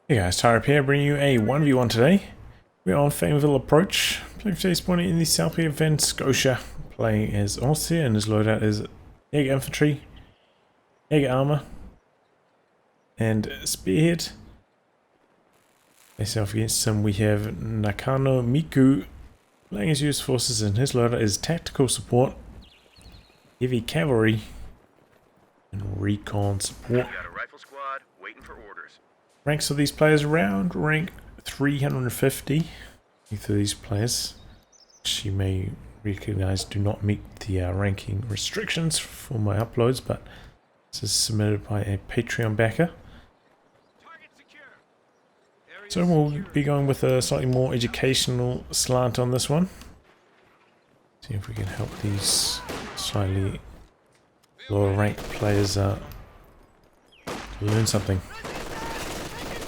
Hey guys, Tyre here, bringing you a 1v1 today. We're on Faymonville approach. Playing today's spawning in the south of Scotia. Playing as Ostheer, and his loadout is Egg Infantry, Egg Armor, and Spearhead. Myself against him, we have Nakano Miku playing as US Forces, and his loadout is Tactical Support, Heavy Cavalry, and Recon Support. Got a rifle squad waiting for orders. Ranks of these players around rank 350. Both of these players, which you may recognize, do not meet the ranking restrictions for my uploads, but this is submitted by a Patreon backer. So we'll be going with a slightly more educational slant on this one. See if we can help these slightly lower ranked players learn something.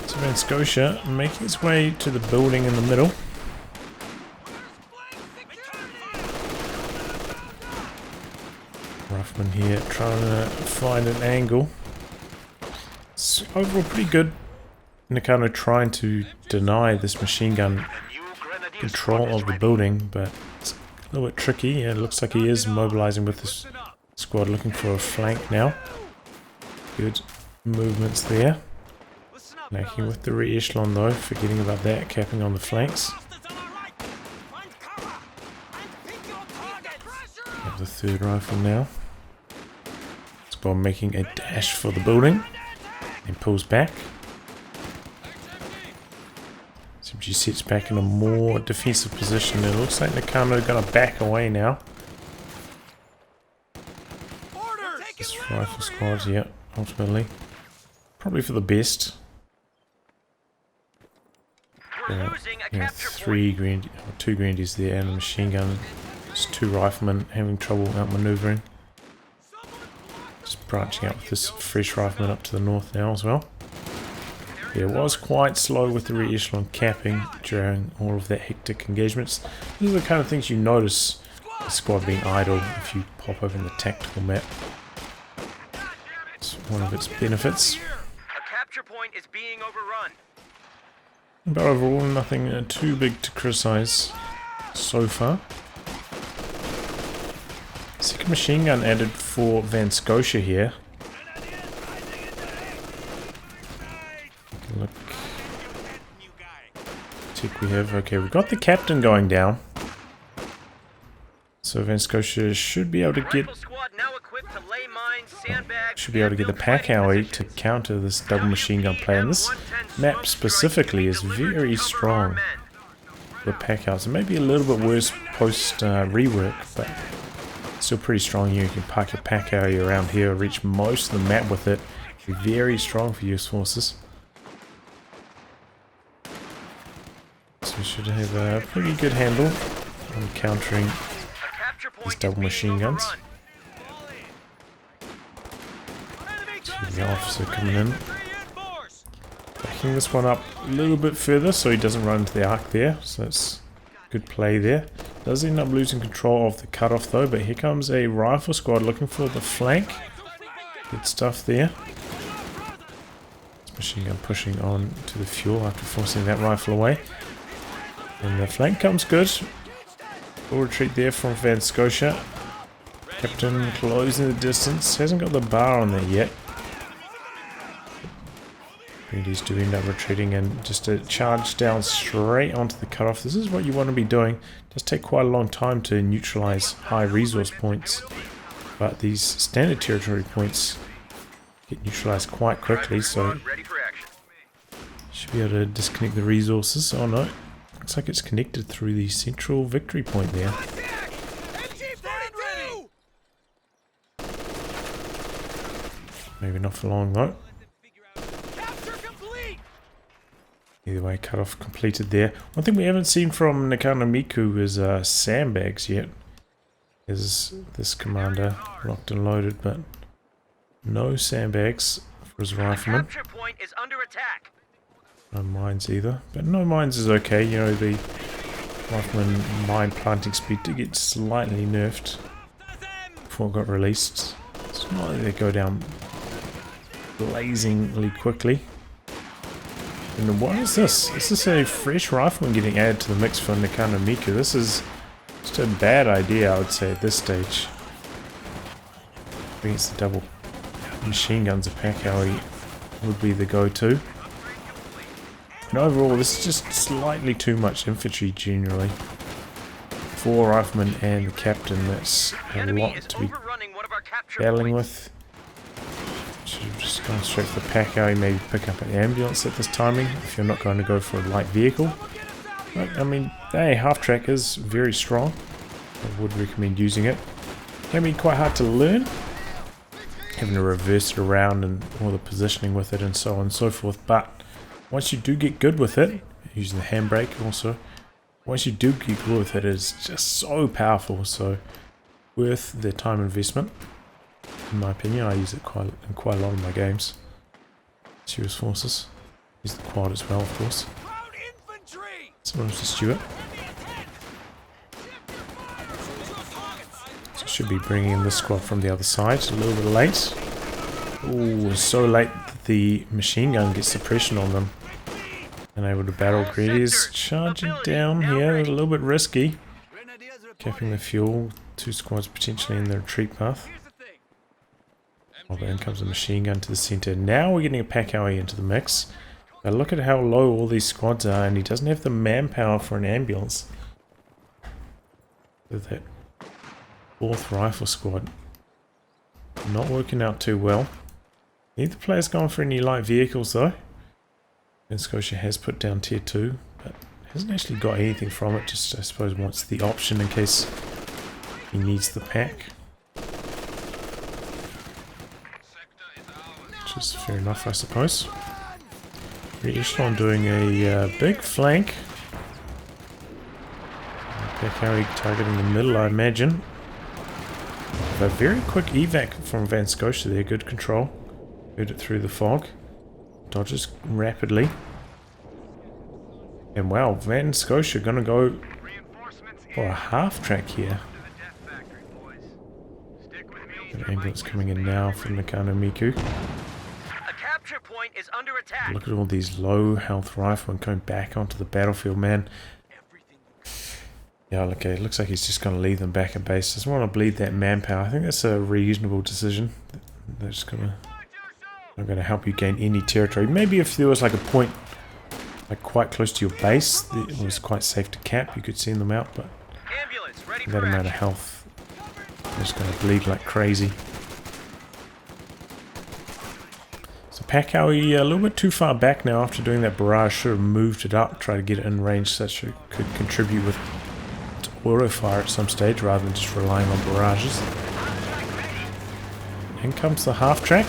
So in Scotia, making its way to the building in the middle. Rifleman here trying to find an angle. It's overall pretty good. Nakano trying to deny this machine gun control of the building, but it's a little bit tricky. It looks like he is mobilizing with this squad, looking for a flank now. Good movements there. Lacking with the re-echelon though, forgetting about that, capping on the flanks. Have the third rifle now. Squad making a dash for the building and pulls back. Simply sits back in a more defensive position. It looks like Nakano gonna back away now. This rifle squad, yeah, ultimately probably for the best. Yeah, two grandies there and a machine gun. Just two riflemen having trouble outmaneuvering. Just branching out with this fresh rifleman up to the north now as well. Yeah, it was quite slow with the re-echelon capping during all of that hectic engagements. These are the kind of things you notice the squad being idle if you pop open the tactical map. It's one of its benefits. A capture point is being overrun. But overall, nothing too big to criticize so far. Second machine gun added for Scotia here. Look. Check we have. Okay, we've got the captain going down. So Scotia should be able to get the pack howie to counter this double machine gun play. And this map specifically is very strong for pack house. It may be a little bit worse post rework, but still pretty strong. You can park your pack howie around here, reach most of the map with it. Very strong for US forces. So we should have a pretty good handle on countering these double machine guns. The officer coming in, backing this one up a little bit further so he doesn't run into the arc there, so that's good play there. Does end up losing control of the cutoff though, but here comes a rifle squad looking for the flank. Good stuff there. This machine gun pushing on to the fuel after forcing that rifle away, and the flank comes good. Full retreat there from Scotia. Captain closing the distance, hasn't got the bar on there yet. These do end up retreating and just a charge down straight onto the cutoff. This is what you want to be doing. It does take quite a long time to neutralize high resource points, but these standard territory points get neutralized quite quickly, so should be able to disconnect the resources. Oh no, looks like it's connected through the central victory point there. Maybe not for long though. Either way, cutoff completed there. One thing we haven't seen from Nakano Miku is sandbags yet. Is this commander locked and loaded, but no sandbags for his rifleman. Capture point is under attack. No mines either, but no mines is okay. You know, the rifleman mine planting speed did get slightly nerfed before it got released. It's not that they go down blazingly quickly. And what is this? Is this a fresh rifleman getting added to the mix for Nakano Miku? This is just a bad idea, I would say, at this stage. Against the double machine guns, a Pakawi would be the go-to. And overall, this is just slightly too much infantry generally. 4 riflemen and the captain, that's a lot to be battling with. Should have just gone straight for the Pakawi, maybe pick up an ambulance at this timing if you're not going to go for a light vehicle. But, I mean, hey, half-track is very strong. I would recommend using it. Can be quite hard to learn, having to reverse it around and all the positioning with it and so on and so forth, but once you do get good with it, using the handbrake also, once you do get good with it, it's just so powerful, so worth the time investment. In my opinion, I use it in quite a lot of my games. Serious Forces. Use the quad as well, of course. Someone else to Stuart. So should be bringing in this squad from the other side. It's a little bit late. Ooh, so late that the machine gun gets suppression on them. And able to battle. Greedy's charging down here. A little bit risky. Capping the fuel. 2 squads potentially in the retreat path. Oh, but in comes a machine gun to the center. Now we're getting a Pakawi into the mix. But look at how low all these squads are, and he doesn't have the manpower for an ambulance. With that 4th rifle squad. Not working out too well. Neither player's gone for any light vehicles though. And Scotia has put down tier 2, but hasn't actually got anything from it, just I suppose wants the option in case he needs the pack. Which is fair enough, I suppose. Echelon doing a big flank. Pakawi targeting the middle, I imagine. A very quick evac from Van Scotia there, good control. Heard it through the fog. Dodges rapidly. And wow, Van Scotia gonna go for a half track here. An ambulance coming in now from Nakano Miku. Point is under attack. Look at all these low health riflemen going back onto the battlefield, man. Yeah, okay, it looks like he's just going to leave them back at base. Doesn't want to bleed that manpower. I think that's a reasonable decision. They're just not going to help you gain any territory. Maybe if there was like a point like quite close to your base, it was quite safe to cap. You could send them out, but that amount of health, they're just going to bleed like crazy. Pakawi a little bit too far back now after doing that barrage. Should have moved it up, try to get it in range so that it could contribute with auto fire at some stage rather than just relying on barrages. In comes the half track.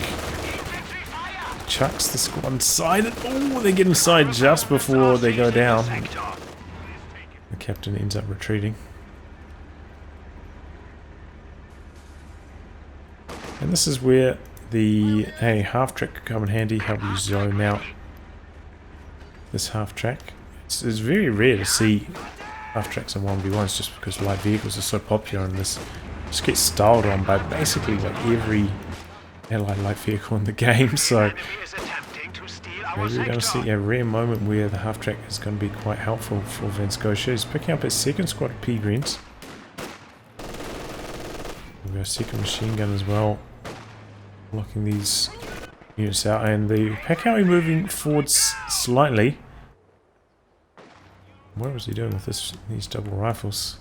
Chucks the squad inside it. Oh, they get inside just before they go down. The captain ends up retreating. And this is where the half track could come in handy, help you zone out this half track. It's very rare to see half tracks in 1v1s just because light vehicles are so popular and this just gets styled on by basically like every allied light vehicle in the game, so maybe we're going to see a rare moment where the half track is going to be quite helpful for Van Scotia. He's picking up his 2nd squad of P-Greens. We've got a 2nd machine gun as well. Locking these units out, and the Pakawi moving forward slightly. What was he doing with these double rifles?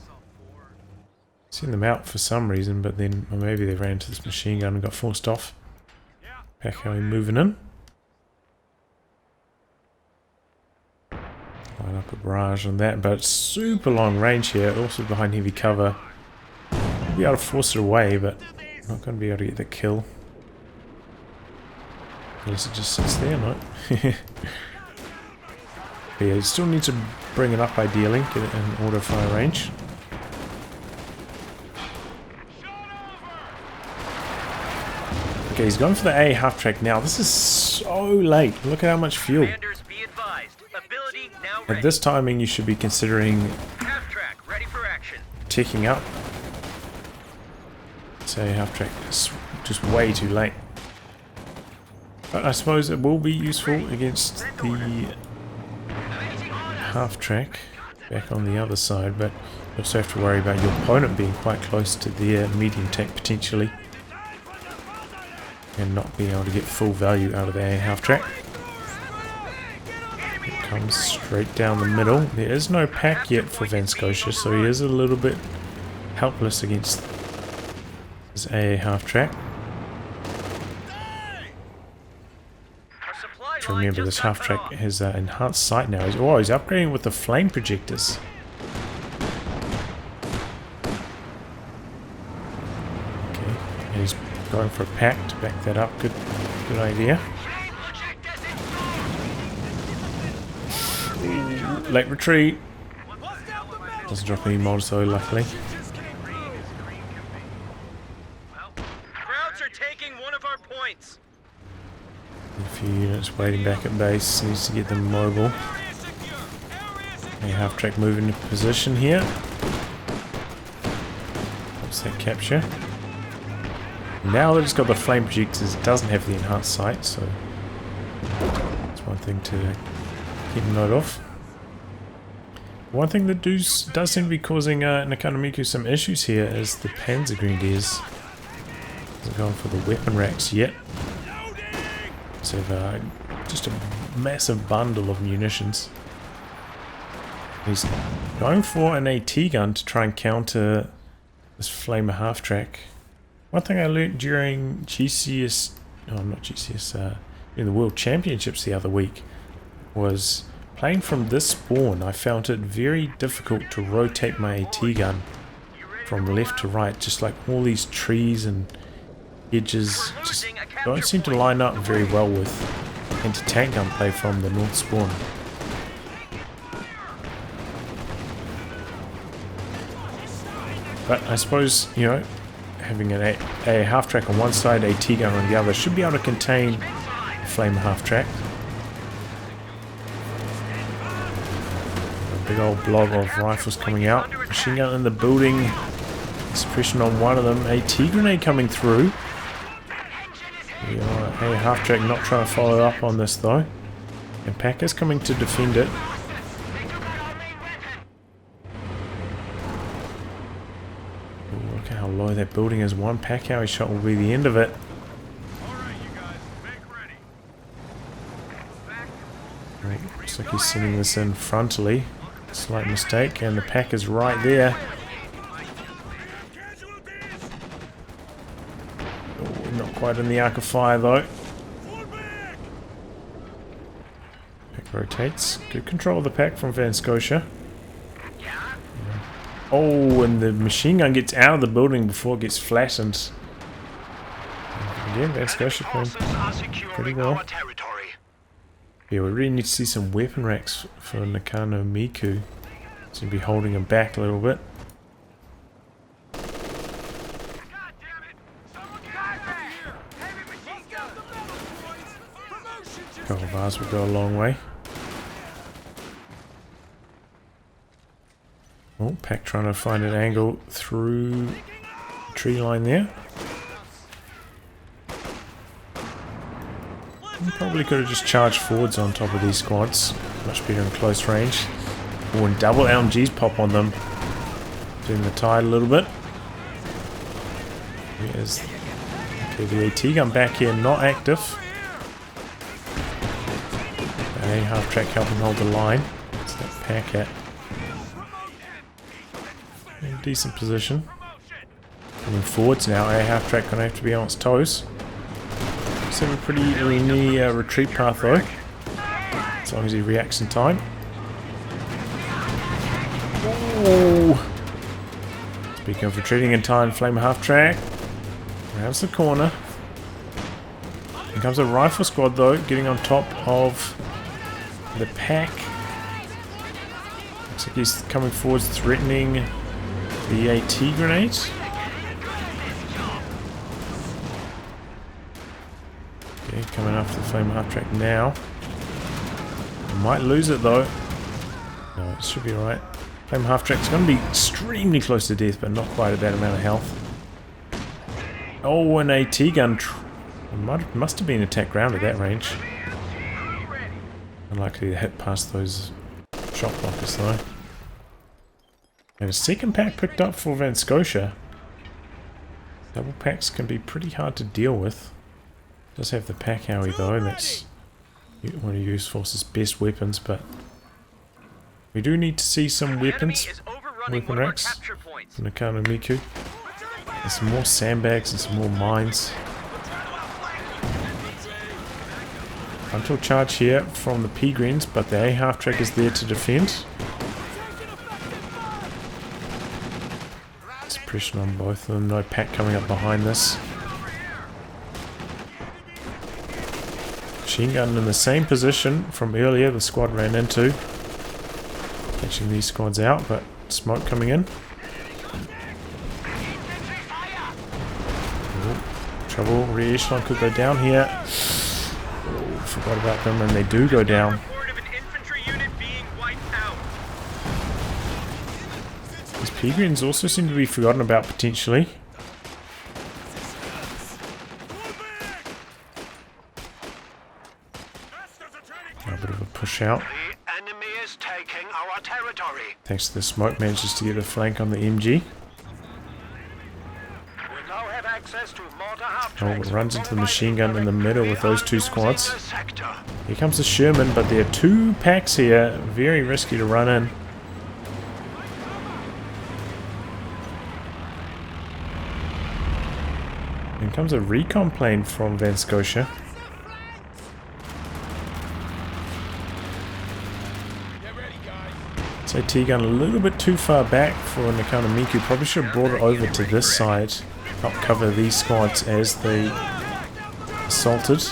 Seen them out for some reason, but then maybe they ran into this machine gun and got forced off. Pakawi moving in. Line up a barrage on that, but super long range here, also behind heavy cover. Be able to force it away, but not going to be able to get the kill. Unless it just sits there, no? But yeah, you still need to bring it up ideally, get it in auto fire range. Okay, he's going for the A half track now. This is so late. Look at how much fuel. At this timing, you should be considering ticking up. Say half track is just way too late. But I suppose it will be useful against the half-track back on the other side, but you also have to worry about your opponent being quite close to their medium tank potentially and not being able to get full value out of the AA half-track. It comes straight down the middle. There is no pack yet for Van Scotia, so he is a little bit helpless against his AA half-track. Remember, this half-track has enhanced sight now. He's upgrading with the flame projectors. Okay, and he's going for a pack to back that up. Good idea. Ooh, late retreat. Doesn't drop any mods though, luckily. Krauts are taking one of our points. A few units waiting back at base, needs to get them mobile. A half-track moving into position here. What's that capture? Now that it's got the flame projectors, it doesn't have the enhanced sight, so that's one thing to keep a note of. One thing that does seem to be causing Nakano Miku some issues here is the Panzer Grenadiers. Hasn't gone for the weapon racks yet. So just a massive bundle of munitions. He's going for an AT gun to try and counter this Flamer half-track. One thing I learnt during GCS, in the World Championships the other week, was playing from this spawn. I found it very difficult to rotate my AT gun from left to right, just like all these trees and edges just don't seem to line up very well with anti-tank gunplay from the north spawn. But I suppose, you know, having a half-track on one side, AT gun on the other, should be able to contain a flame half-track. A big old blob of rifles coming out. Machine gun in the building. Suppression on one of them. AT grenade coming through. A half-track not trying to follow up on this though. And Pack is coming to defend it. Ooh, look at how low that building is. One Pack Howie shot will be the end of it. Right, looks like he's sending this in frontally. Slight mistake, and the Pack is right there. Not quite in the arc of fire though. Pack rotates. Good control of the pack from Van Scotia. Oh, and the machine gun gets out of the building before it gets flattened. Again, Van Scotia playing pretty well. Yeah, we really need to see some weapon racks for Nakano Miku. Seems to be holding him back a little bit. A couple of ours will go a long way. Oh, Pack trying to find an angle through the tree line there. Probably could have just charged forwards on top of these squads. Much better in close range. Oh, and double LMGs pop on them. Doing the tide a little bit. Here's the AT gun back here, not active. A half-track helping hold the line. What's that Pack at? In a decent position. Coming forwards now. A half-track gonna have to be on its toes. Just have a pretty linear retreat path though, as long as he reacts in time. Oh! Speaking of retreating in time, Flame half-track. Grabs the corner. Here comes a rifle squad though, getting on top of the Pack. Looks like he's coming forwards, threatening the AT grenades. Okay, coming after the Flame half-track now. Might lose it though. No, it should be alright. Flame half-track's going to be extremely close to death, but not quite at that amount of health. Oh, an AT gun. Must have been attack ground at that range. Unlikely to hit past those Shot blockers though. And a second pack picked up for Van Scotia. Double packs can be pretty hard to deal with. Does have the pack howie though, and that's one of US Force's best weapons, but we do need to see some weapons, weapon racks from Nakano Miku. And some more sandbags and some more mines. Frontal charge here from the P-Greens, but the A half-track is there to defend. Suppression on both of them, no pack coming up behind this. Machine gun in the same position from earlier the squad ran into. Catching these squads out, but smoke coming in. Oh, trouble, re-echelon could go down here. Oh, forgot about them, and they do go down. These P-Greens also seem to be forgotten about potentially. A bit of a push out. Thanks to the smoke, manages to get the flank on the MG. Oh, it runs into the machine gun in the middle with those two squads. Here comes the Sherman, but there are two packs here. Very risky to run in. In comes a recon plane from Van Scotia. So T-gun a little bit too far back for Nakano Miku. Probably should have brought it over to this side. Help cover these squads as they assaulted.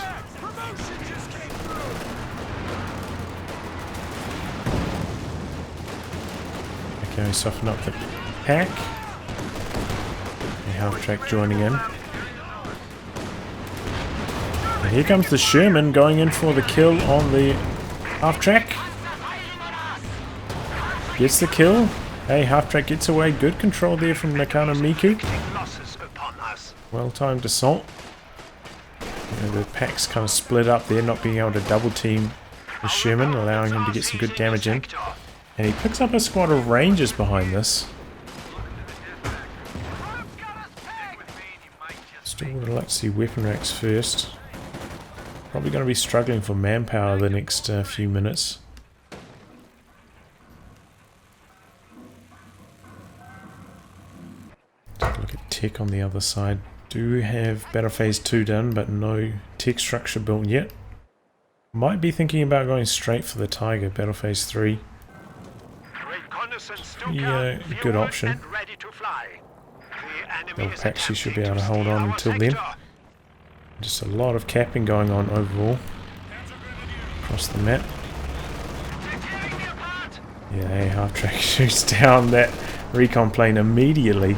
Okay, soften up the pack. The half-track joining in. And here comes the Sherman going in for the kill on the half-track. Gets the kill. Hey, half-track gets away. Good control there from Nakano Miku. Well-timed assault. And the packs kind of split up there, not being able to double-team the Sherman, allowing him to get some good damage in. And he picks up a squad of Rangers behind this. Still would like to see weapon racks first. Probably going to be struggling for manpower the next few minutes. Take a look at tech on the other side. Do have Battle Phase 2 done, but no tech structure built yet. Might be thinking about going straight for the Tiger, Battle Phase 3. Yeah, good option. They'll actually should be able to hold on until then. Just a lot of capping going on overall across the map. Yeah, a half-track shoots down that recon plane immediately.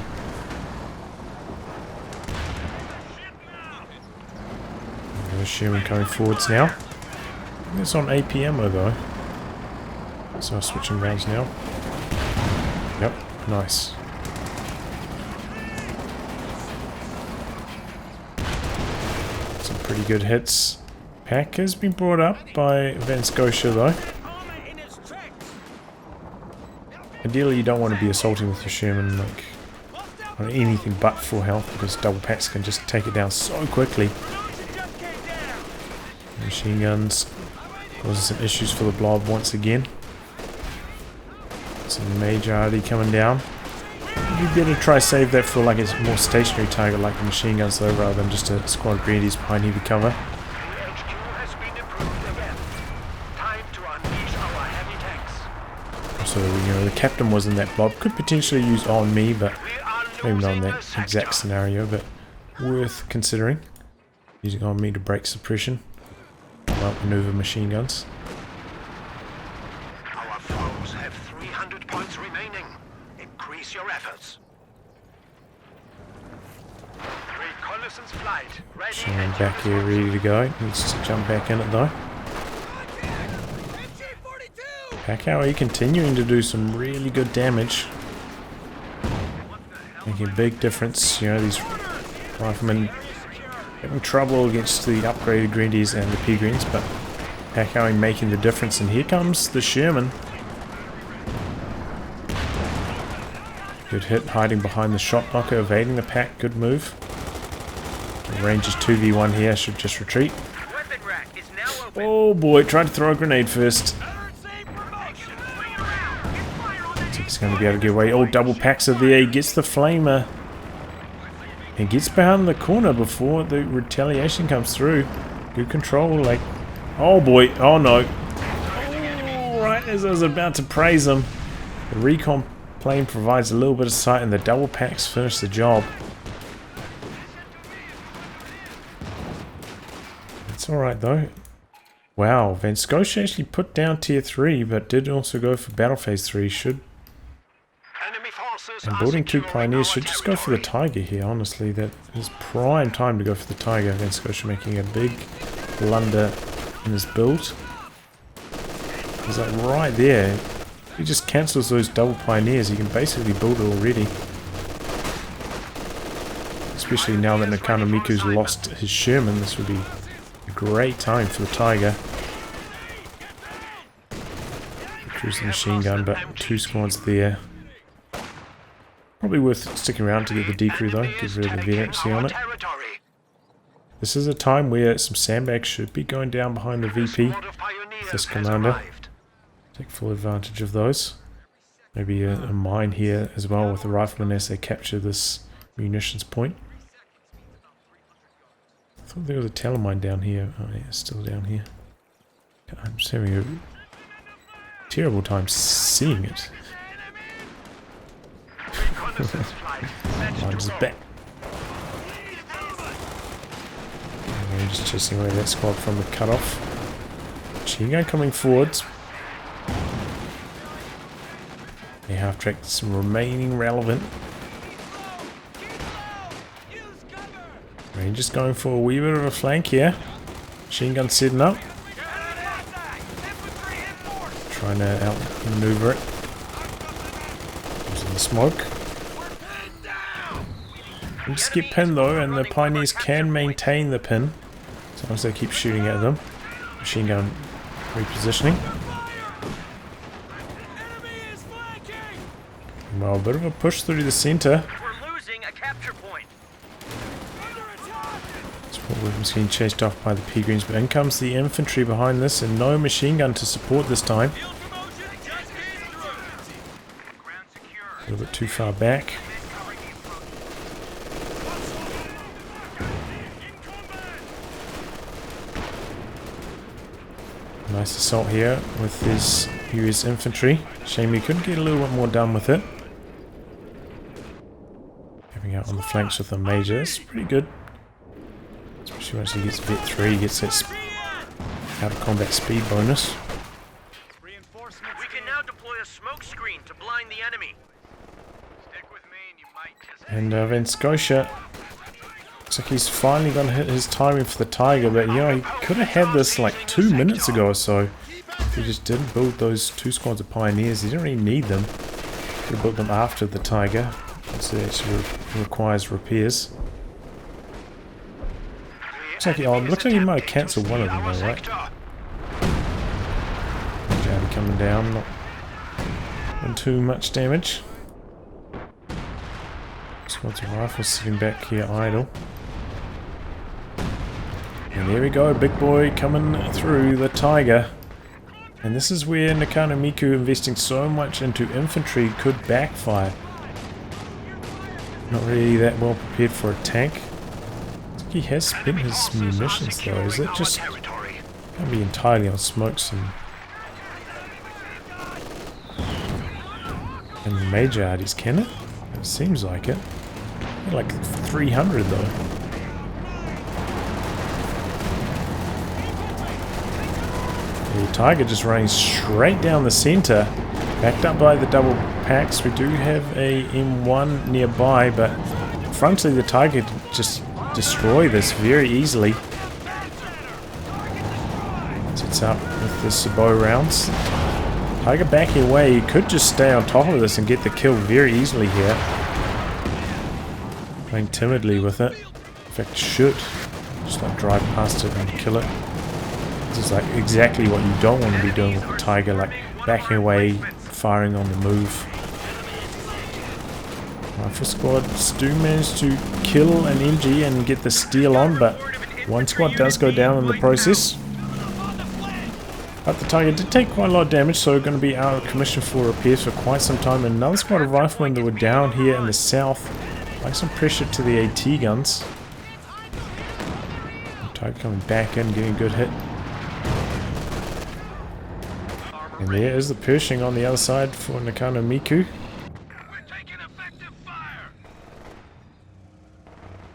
Sherman coming forwards now. It's on APMO though. So I'm switching rounds now. Yep, nice. Some pretty good hits. Pack has been brought up by Van Scotia though. Ideally you don't want to be assaulting with your Sherman like on anything but full health, because double packs can just take it down so quickly. Machine guns causing some issues for the blob once again. Some majority coming down. You better try save that for like a more stationary target like the machine guns though, rather than just a squad of greedies behind heavy cover. So you know the captain was in that blob. Could potentially use on me, but maybe not in that exact scenario, but worth considering. Using on me to break suppression. Outmaneuver machine guns. Our foes have 300 points remaining. Increase your efforts. Reconnaissance flight ready. Sherman back here, ready to go. Needs to jump back in it though. Packowie continuing to do some really good damage. Making a big difference. You know, these riflemen having trouble against the upgraded Greenies and the P-Greens, but Packowie making the difference. And here comes the Sherman. Good hit, hiding behind the shot blocker, evading the pack. Good move. The range is 2v1 here, should just retreat. Weapon rack is now open. Oh boy, tried to throw a grenade first. He's going to be able to get away. Oh, double packs are there. He gets the flamer. He gets behind the corner before the retaliation comes through. Good control, like... Oh boy, oh no. Oh, right as I was about to praise him. The recon plane provides a little bit of sight and the double packs finish the job. It's alright though. Wow, Scotia actually put down tier 3, but did also go for battle phase 3. Should... And building 2 pioneers should just go for the tiger here, honestly. That is prime time to go for the tiger. Scotia making a big blunder in his build. He's like right there. He just cancels those double pioneers. He can basically build it already. Especially now that Nakano Miku's lost his Sherman, this would be a great time for the tiger. Cruise the machine gun, but 2 squads there. Probably worth sticking around to get the decrew though, get rid of the veterancy on it. This is a time where some sandbags should be going down behind the VP with this commander. Take full advantage of those. Maybe a mine here as well with the riflemen as they capture this munitions point. I thought there was a telemine down here. Oh yeah, it's still down here. I'm just having a terrible time seeing it. Mine's back. We're just chasing away that squad from the cutoff. Machine gun coming forwards. A half track some remaining relevant. Rangers going for a wee bit of a flank here. Machine gun setting up. Trying to outmaneuver it. Using the smoke. We just get pinned though, and the pioneers can maintain the pin as long as they keep shooting at them. Machine gun repositioning. Well, a bit of a push through the center. We're losing a capture point. Support weapons getting chased off by the P-Greens, but in comes the infantry behind this, and no machine gun to support this time. A little bit too far back. Nice assault here with this US infantry. Shame we couldn't get a little bit more done with it. Having out on the flanks with the major. It's pretty good. Especially once he gets Vet 3, he gets that out of combat speed bonus. We can now deploy a smoke screen to blind the enemy. Stick with me and you might just... And Scotia looks like he's finally going to hit his timing for the tiger, but you know, he could have had this like 2 minutes ago or so. He just didn't build those 2 squads of pioneers. He didn't really need them. Could have built them after the tiger. So it actually requires repairs. Looks like he might have cancelled one of them though, right? Johnny coming down, not doing too much damage. Squads of rifles sitting back here idle. And there we go, big boy coming through the tiger. And this is where Nakano Miku investing so much into infantry could backfire. Not really that well prepared for a tank. I think he has spent his munitions though. Is it just... Can't be entirely on smokes and major arties, can it? It seems like it. Like 300 though. The tiger just running straight down the center, backed up by the double packs. We do have a M1 nearby, but frontally the tiger just destroy this very easily. Sets up with the Sabot rounds. Tiger backing away, he could just stay on top of this and get the kill very easily here. Playing timidly with it. In fact, should just like drive past it and kill it. This is like exactly what you don't want to be doing with the tiger, like backing away, firing on the move. Rifle squads do manage to kill an MG and get the steal on, but one squad does go down in the process. But the target did take quite a lot of damage, so going to be out of commission for repairs for quite some time. And another squad of riflemen that were down here in the south. Like some pressure to the AT guns. Target coming back in, getting a good hit. And there is the Pershing on the other side for Nakano Miku.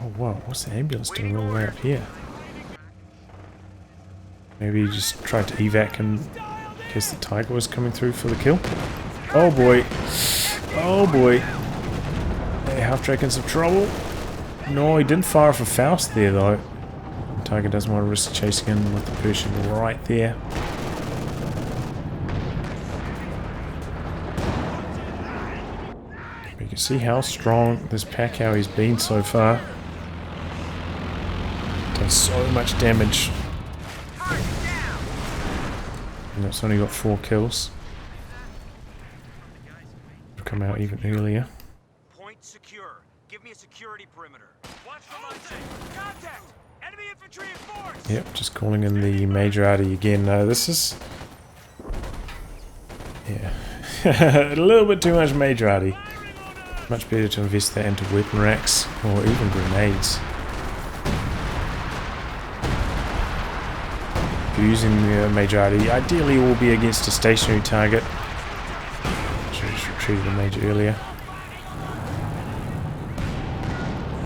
Oh wow, what's the ambulance doing all the way up here? Maybe he just tried to evac in case the Tiger was coming through for the kill. Oh boy. Oh boy. Hey, half-track in some trouble. No, he didn't fire for Faust there though. The Tiger doesn't want to risk chasing in with the Pershing right there. You can see how strong this pack how he's been so far. Does so much damage. And it's only got 4 kills. It'll come out even earlier. Point secure. Give me a security perimeter. Watch for launching. Contact. Enemy infantry in force. Yep, just calling in the Majorati again. No, this is... yeah. A little bit too much Majorati. Much better to invest that into weapon racks or even grenades. If you're using the Majorati, ideally it will be against a stationary target. Should have just retreated the Major earlier.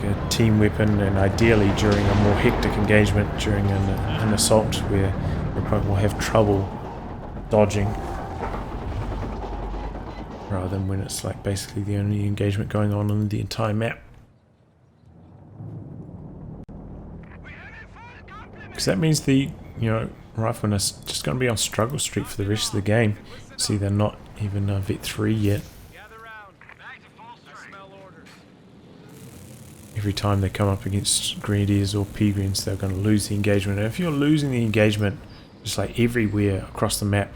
A team weapon, and ideally during a more hectic engagement, during an assault where the opponent will have trouble dodging. Rather than when it's like basically the only engagement going on the entire map. Because that means the, riflemen are just going to be on struggle street for the rest of the game. See, they're not even Vet 3 yet. Every time they come up against Grenadiers or P-Greens, they're going to lose the engagement. And if you're losing the engagement, just like everywhere across the map,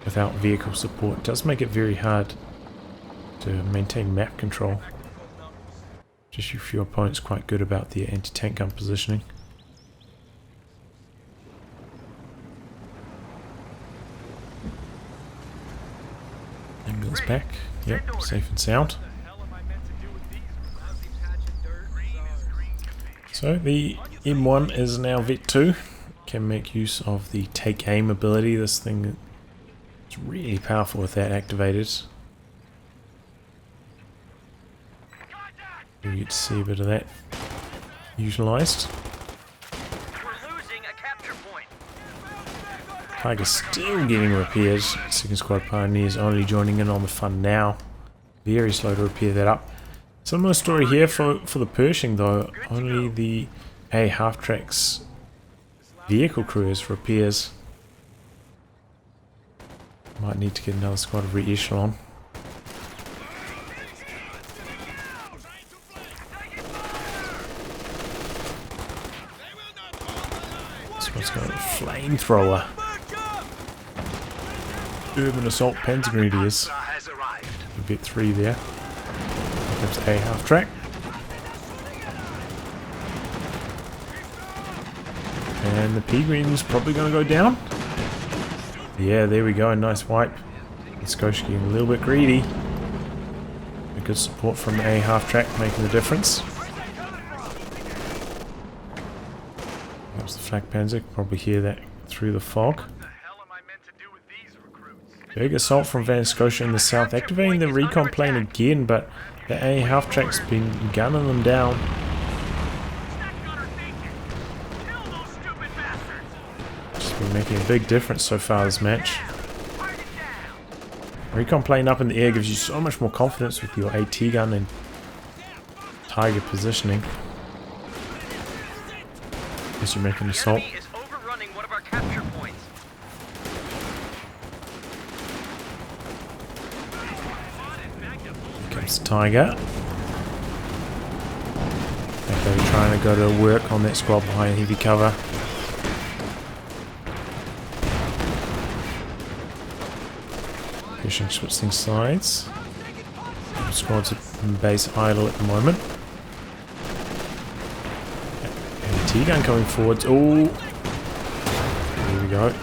without vehicle support, it does make it very hard to maintain map control. Just if your opponent's quite good about their anti-tank gun positioning. Ambulance back. Yep, safe and sound. So the M1 is now Vet 2. Can make use of the take aim ability. This thing is really powerful with that activated. You get to see a bit of that utilised. Tiger's still getting repaired. Second squad pioneers only joining in on the fun now. Very slow to repair that up. Similar story here for the Pershing though. Only the A half-tracks vehicle crew has repairs. Might need to get another squad of re-echelon. This one's got a flamethrower. Urban Assault Panzer Grenadiers. Vet 3 there. There's A half-track. And the P-Green's probably going to go down. Yeah, there we go. Nice wipe. Scotia getting a little bit greedy. A good support from the A half-track making the difference. That was the Flak Panzer. Probably hear that through the fog. Big assault from Van Scotia in the south, activating the recon plane again, but the A half-track's been gunning them down. Just been making a big difference so far this match. Recon plane up in the air gives you so much more confidence with your AT gun and Tiger positioning as you make an assault. Comes Tiger. They're trying to go to work on that squad behind heavy cover. Pushing switching sides. Squads are base idle at the moment. And T-gun coming forwards. Oh, there we go.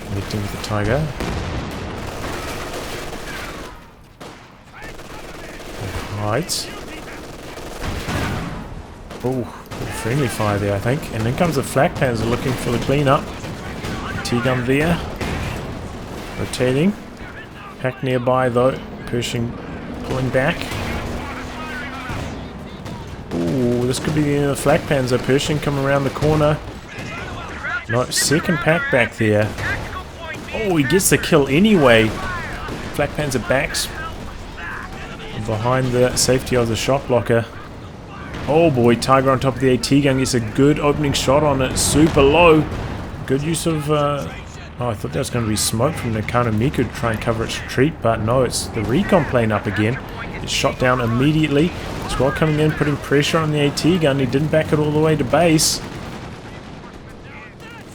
Connecting with the Tiger. Right. Oh, friendly fire there, I think. And then comes the flak panzer looking for the cleanup. T-gun there. Rotating. Pack nearby though. Pershing pulling back. Ooh, this could be the end of the flak panzer. Pershing coming around the corner. No, second pack back there. Oh, he gets the kill anyway. Flak panzer backs behind the safety of the shot blocker. Oh boy, Tiger on top of the AT gun gets a good opening shot on it. Super low. Good use of... oh, I thought that was going to be smoke from Nakano Miku to try and cover its retreat, but no, it's the recon plane up again. It's shot down immediately. Squad coming in, putting pressure on the AT gun. He didn't back it all the way to base.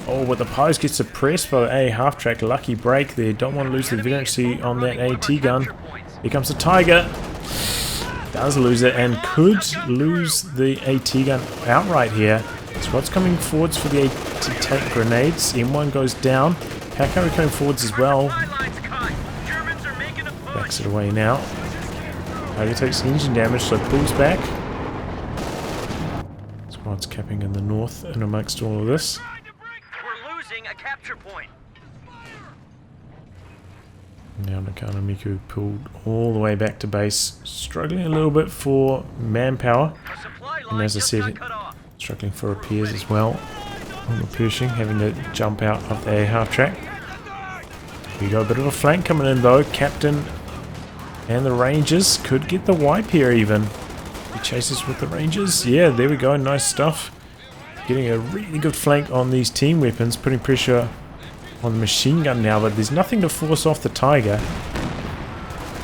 Oh, but the Pose gets suppressed by a half-track. Lucky break there. Don't want to lose the vibrancy on that AT gun. Here comes the Tiger. Does lose it and could lose the AT gun outright here. Squad's coming forwards for the anti-tank grenades. M1 goes down. Paco coming forwards as well. Backs it away now. Tiger takes engine damage, so pulls back. Squad's capping in the north and amongst all of this. We're losing a capture point. Now Nakano Miku pulled all the way back to base, struggling a little bit for manpower, and as I said, struggling for repairs as well. On the Pershing, having to jump out of the half track. Here we go, a bit of a flank coming in though. Captain and the Rangers could get the wipe here even. He chases with the Rangers. Yeah, there we go, nice stuff. Getting a really good flank on these team weapons, putting pressure on the machine gun now, but there's nothing to force off the Tiger.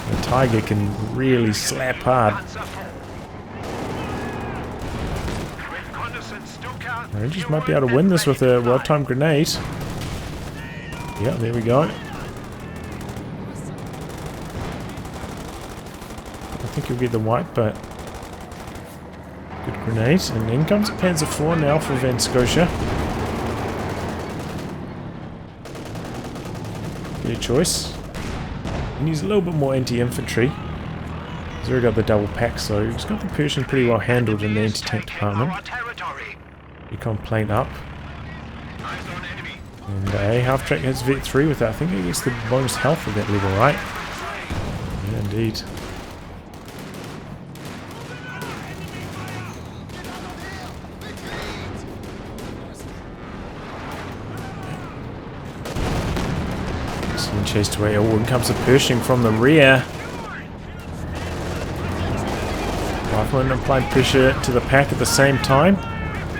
The Tiger can really slap hard. Rangers might be able to win this with a well-timed grenade. Yeah, there we go. I think he'll get the wipe, but good grenade. And in comes a Panzer IV now for Van Scotia. Good choice. He needs a little bit more anti-infantry. He's already got the double pack, so he's got the Persian pretty well handled in the anti-tank department. Recon plane up. And a half-track has Vet 3 with that. I think he gets the bonus health at that level, right? Yeah, indeed. Chased away. Oh, in comes the Pershing from the rear. Rifleman applied pressure to the pack at the same time.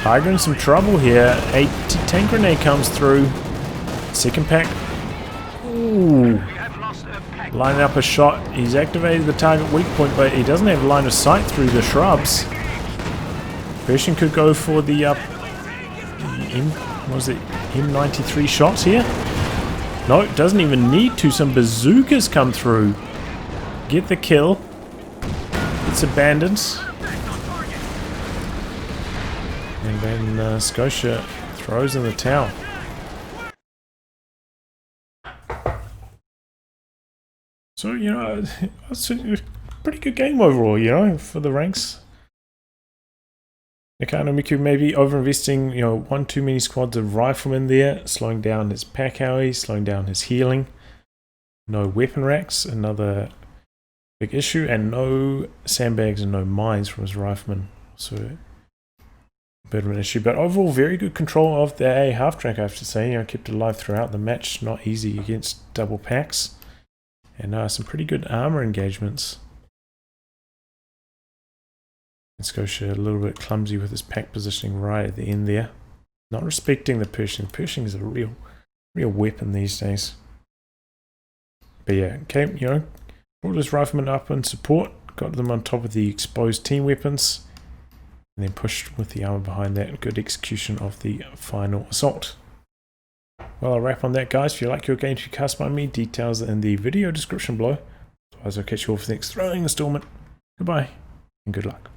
Tiger in some trouble here. A tank grenade comes through. Second pack. Ooh. Lining up a shot. He's activated the target weak point, but he doesn't have line of sight through the shrubs. Pershing could go for the M93 shots here. No, it doesn't even need to. Some bazookas come through. Get the kill. It's abandoned. And then Scotia throws in the towel. So, you know, it's a pretty good game overall, you know, for the ranks. Nakano Miku maybe overinvesting, you know, one too many squads of riflemen there, slowing down his pack alley, slowing down his healing. No weapon racks, another big issue, and no sandbags and no mines from his riflemen. So a bit of an issue, but overall very good control of the A half track, I have to say. You know, kept it alive throughout the match, not easy against double packs, and some pretty good armor engagements. Scotia a little bit clumsy with his pack positioning right at the end there. Not respecting the Pershing. Pershing is a real weapon these days. But yeah, okay, you know, brought his riflemen up in support, got them on top of the exposed team weapons, and then pushed with the armor behind that. Good execution of the final assault. Well, I'll wrap on that, guys. If you like your game to be cast by me, details in the video description below. Otherwise, I'll catch you all for the next thrilling installment. Goodbye, and good luck.